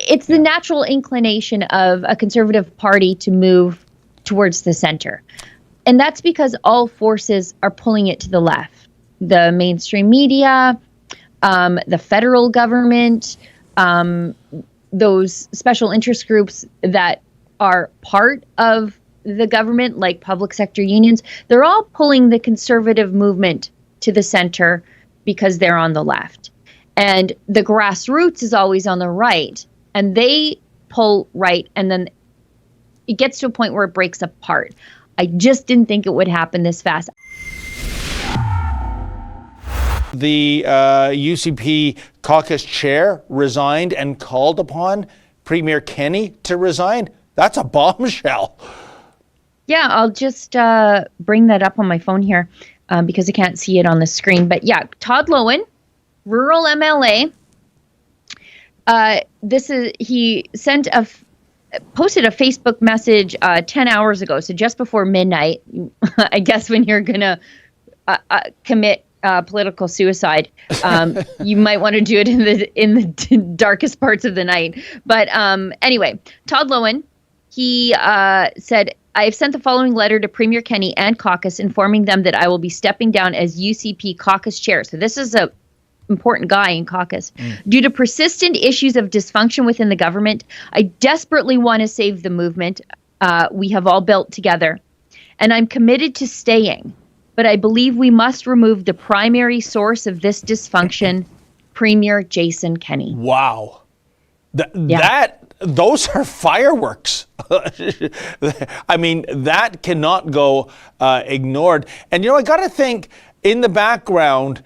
it's the natural inclination of a Conservative Party to move towards the center. And that's because all forces are pulling it to the left. The mainstream media, the federal government, those special interest groups that are part of the government, like public sector unions, they're all pulling the Conservative movement to the center because they're on the left. And the grassroots is always on the right, and they pull right, and then it gets to a point where it breaks apart. I just didn't think it would happen this fast. The UCP Caucus Chair resigned and called upon Premier Kenney to resign. That's a bombshell. Yeah, I'll just bring that up on my phone here because I can't see it on the screen. But yeah, Todd Loewen, rural MLA. He posted a Facebook message 10 hours ago, so just before midnight. I guess when you're gonna commit political suicide, you might want to do it in the darkest parts of the night. But anyway, Todd Loewen, he said, "I have sent the following letter to Premier Kenney and caucus informing them that I will be stepping down as UCP Caucus Chair." So this is a important guy in caucus. "Due to persistent issues of dysfunction within the government, I desperately want to save the movement we have all built together. And I'm committed to staying. But I believe we must remove the primary source of this dysfunction, Premier Jason Kenney." Wow. Those are fireworks. I mean, that cannot go ignored. And, I got to think in the background,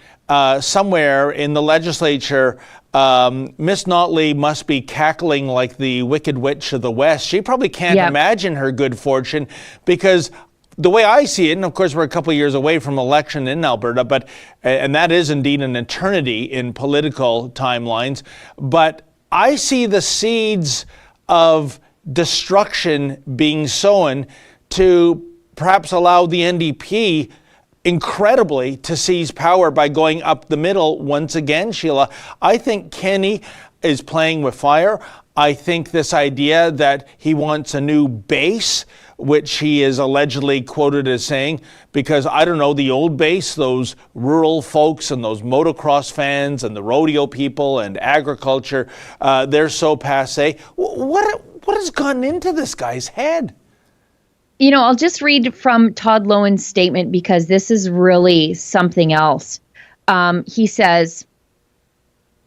somewhere in the legislature, Miss Notley must be cackling like the Wicked Witch of the West. She probably can't imagine her good fortune, because the way I see it, and of course we're a couple of years away from election in Alberta, and that is indeed an eternity in political timelines, but I see the seeds of destruction being sown to perhaps allow the NDP incredibly to seize power by going up the middle once again, Sheila. I think Kenney is playing with fire. I think this idea that he wants a new base, which he is allegedly quoted as saying, because I don't know, the old base, those rural folks and those motocross fans and the rodeo people and agriculture, they're so passé. What has gone into this guy's head? I'll just read from Todd Loewen's statement because this is really something else. He says,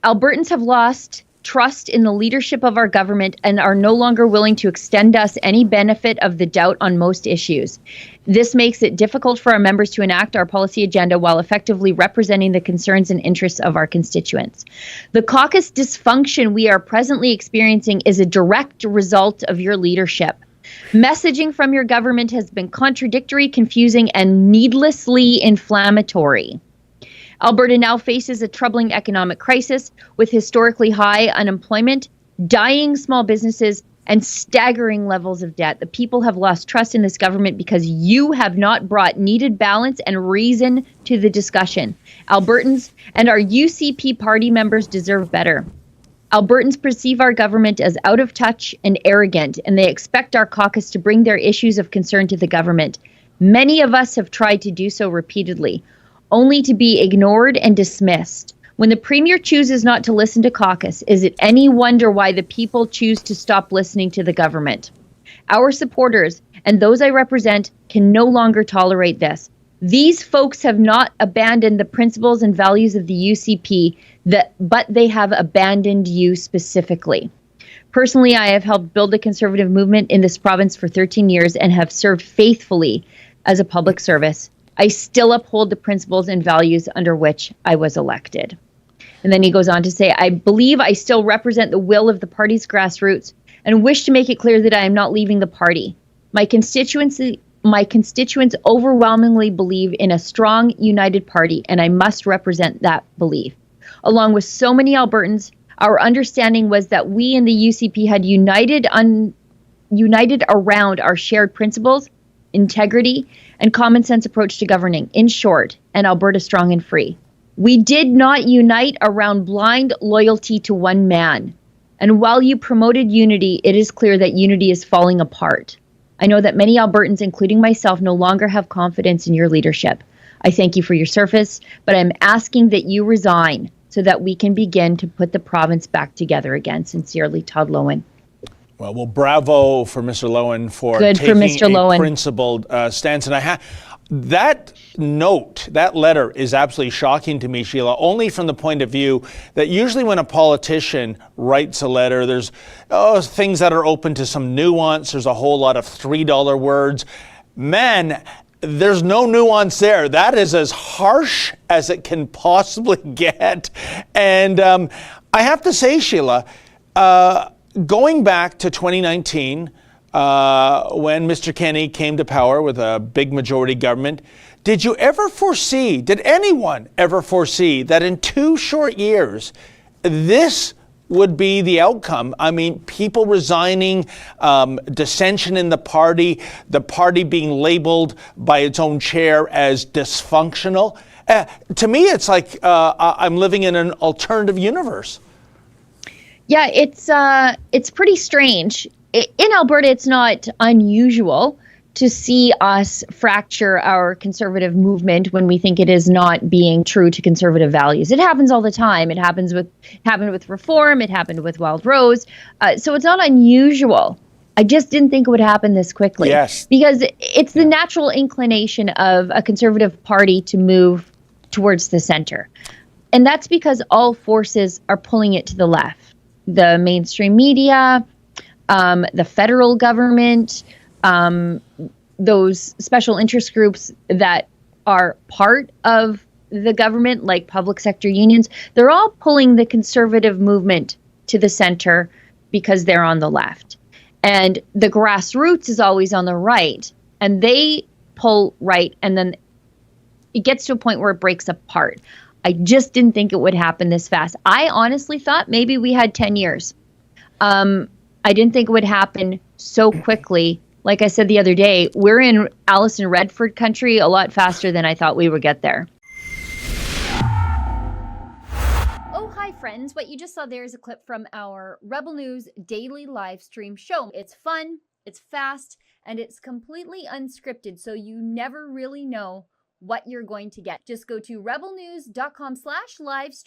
"Albertans have lost trust in the leadership of our government and are no longer willing to extend us any benefit of the doubt on most issues. This makes it difficult for our members to enact our policy agenda while effectively representing the concerns and interests of our constituents. The caucus dysfunction we are presently experiencing is a direct result of your leadership. Messaging from your government has been contradictory, confusing, and needlessly inflammatory. Alberta now faces a troubling economic crisis with historically high unemployment, dying small businesses, and staggering levels of debt. The people have lost trust in this government because you have not brought needed balance and reason to the discussion. Albertans and our UCP party members deserve better. Albertans perceive our government as out of touch and arrogant, and they expect our caucus to bring their issues of concern to the government. Many of us have tried to do so repeatedly, only to be ignored and dismissed. When the Premier chooses not to listen to caucus, is it any wonder why the people choose to stop listening to the government? Our supporters and those I represent can no longer tolerate this. These folks have not abandoned the principles and values of the UCP, but they have abandoned you specifically. Personally, I have helped build a Conservative movement in this province for 13 years and have served faithfully as a public service. I still uphold the principles and values under which I was elected." And then he goes on to say, "I believe I still represent the will of the party's grassroots and wish to make it clear that I am not leaving the party. My constituents overwhelmingly believe in a strong, united party, and I must represent that belief. Along with so many Albertans, our understanding was that we in the UCP had united around our shared principles, integrity, and common sense approach to governing. In short, an Alberta strong and free. We did not unite around blind loyalty to one man. And while you promoted unity, it is clear that unity is falling apart. I know that many Albertans, including myself, no longer have confidence in your leadership. I thank you for your service, but I'm asking that you resign so that we can begin to put the province back together again. Sincerely, Todd Loewen. Well, bravo for Mr. Loewen for Good for taking Mr. a Loewen. principled stance. And that note, that letter is absolutely shocking to me, Sheila, only from the point of view that usually when a politician writes a letter, there's things that are open to some nuance. There's a whole lot of $3 words. Man, there's no nuance there. That is as harsh as it can possibly get. And I have to say, Sheila, going back to 2019, when Mr. Kenney came to power with a big majority government, did anyone ever foresee that in 2 short years, this would be the outcome? I mean, people resigning, dissension in the party being labeled by its own chair as dysfunctional. To me, it's like I'm living in an alternative universe. Yeah, it's pretty strange. In Alberta, it's not unusual to see us fracture our conservative movement when we think it is not being true to conservative values. It happens all the time. It happened with reform. It happened with Wild Rose. So it's not unusual. I just didn't think it would happen this quickly. Yes. Because it's the natural inclination of a conservative party to move towards the center. And that's because all forces are pulling it to the left. The mainstream media, the federal government, those special interest groups that are part of the government, like public sector unions, they're all pulling the conservative movement to the center because they're on the left. And the grassroots is always on the right, and they pull right, and then it gets to a point where it breaks apart. I just didn't think it would happen this fast. I honestly thought maybe we had 10 years. I didn't think it would happen so quickly. Like I said the other day, we're in Alison Redford country a lot faster than I thought we would get there. Oh, hi friends. What you just saw there is a clip from our Rebel News daily live stream show. It's fun, it's fast, and it's completely unscripted, so you never really know what you're going to get. Just go to rebelnews.com/livestream